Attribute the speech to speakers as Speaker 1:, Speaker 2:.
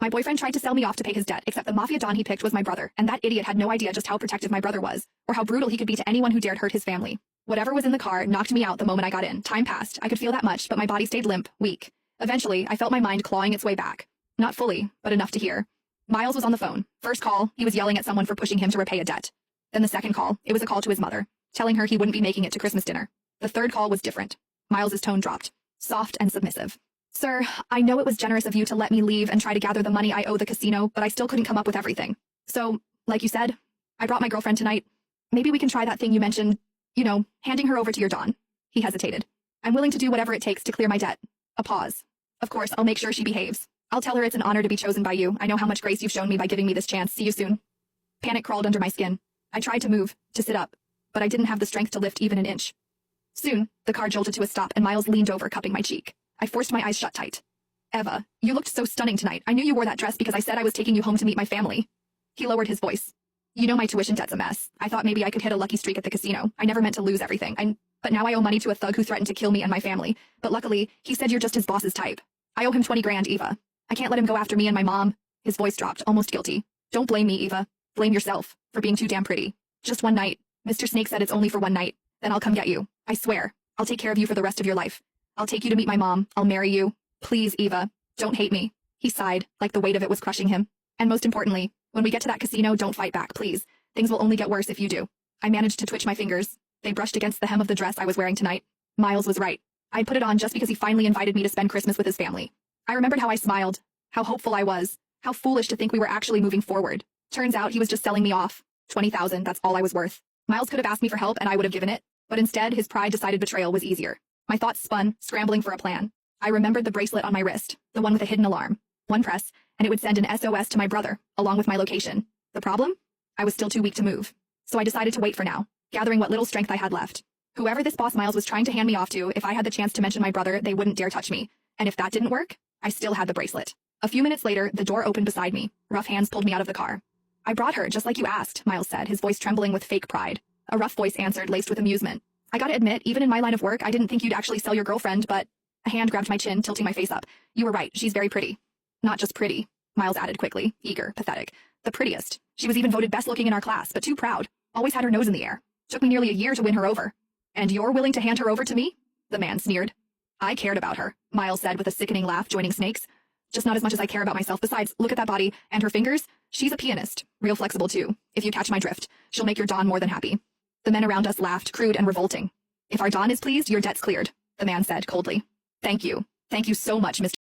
Speaker 1: My boyfriend tried to sell me off to pay his debt, except the mafia don he picked was my brother, and that idiot had no idea just how protective my brother was, or how brutal he could be to anyone who dared hurt his family. Whatever was in the car knocked me out the moment I got in. Time passed. I could feel that much, but my body stayed limp, weak. Eventually, I felt my mind clawing its way back. Not fully, but enough to hear. Miles was on the phone. First call, he was yelling at someone for pushing him to repay a debt. Then the second call, it was a call to his mother, telling her he wouldn't be making it to Christmas dinner. The third call was different. Miles's tone dropped, soft and submissive. Sir, I know it was generous of you to let me leave and try to gather the money I owe the casino, but I still couldn't come up with everything. So, like you said, I brought my girlfriend tonight. Maybe we can try that thing you mentioned, handing her over to your Don. He hesitated. I'm willing to do whatever it takes to clear my debt. A pause. Of course, I'll make sure she behaves. I'll tell her it's an honor to be chosen by you. I know how much grace you've shown me by giving me this chance. See you soon. Panic crawled under my skin. I tried to move, to sit up, but I didn't have the strength to lift even an inch. Soon, the car jolted to a stop and Miles leaned over, cupping my cheek. I forced my eyes shut tight. Eva, you looked so stunning tonight. I knew you wore that dress because I said I was taking you home to meet my family. He lowered his voice. You know my tuition debt's a mess. I thought maybe I could hit a lucky streak at the casino. I never meant to lose everything. But now I owe money to a thug who threatened to kill me and my family. But luckily, he said you're just his boss's type. I owe him 20 grand, Eva. I can't let him go after me and my mom. His voice dropped, almost guilty. Don't blame me, Eva. Blame yourself for being too damn pretty. Just one night. Mr. Snake said it's only for one night. Then I'll come get you. I swear. I'll take care of you for the rest of your life. I'll take you to meet my mom. I'll marry you. Please, Eva. Don't hate me. He sighed, like the weight of it was crushing him. And most importantly, when we get to that casino, don't fight back, please. Things will only get worse if you do. I managed to twitch my fingers. They brushed against the hem of the dress I was wearing tonight. Miles was right. I'd put it on just because he finally invited me to spend Christmas with his family. I remembered how I smiled, how hopeful I was, how foolish to think we were actually moving forward. Turns out he was just selling me off. 20,000, that's all I was worth. Miles could have asked me for help and I would have given it, but instead his pride decided betrayal was easier. My thoughts spun, scrambling for a plan. I remembered the bracelet on my wrist, the one with a hidden alarm. One press, and it would send an SOS to my brother, along with my location. The problem? I was still too weak to move. So I decided to wait for now, gathering what little strength I had left. Whoever this boss Miles was trying to hand me off to, if I had the chance to mention my brother, they wouldn't dare touch me. And if that didn't work, I still had the bracelet. A few minutes later, the door opened beside me. Rough hands pulled me out of the car. I brought her, just like you asked, Miles said, his voice trembling with fake pride. A rough voice answered, laced with amusement. I gotta admit, even in my line of work, I didn't think you'd actually sell your girlfriend, but... A hand grabbed my chin, tilting my face up. You were right, she's very pretty. Not just pretty, Miles added quickly, eager, pathetic. The prettiest. She was even voted best looking in our class, but too proud. Always had her nose in the air. Took me nearly a year to win her over. And you're willing to hand her over to me? The man sneered. I cared about her, Miles said with a sickening laugh, joining Snake's. Just not as much as I care about myself. Besides, look at that body, and her fingers. She's a pianist. Real flexible too. If you catch my drift, she'll make your Don more than happy. The men around us laughed, crude and revolting. If our Don is pleased, your debt's cleared, the man said coldly. Thank you. Thank you so much, Mr.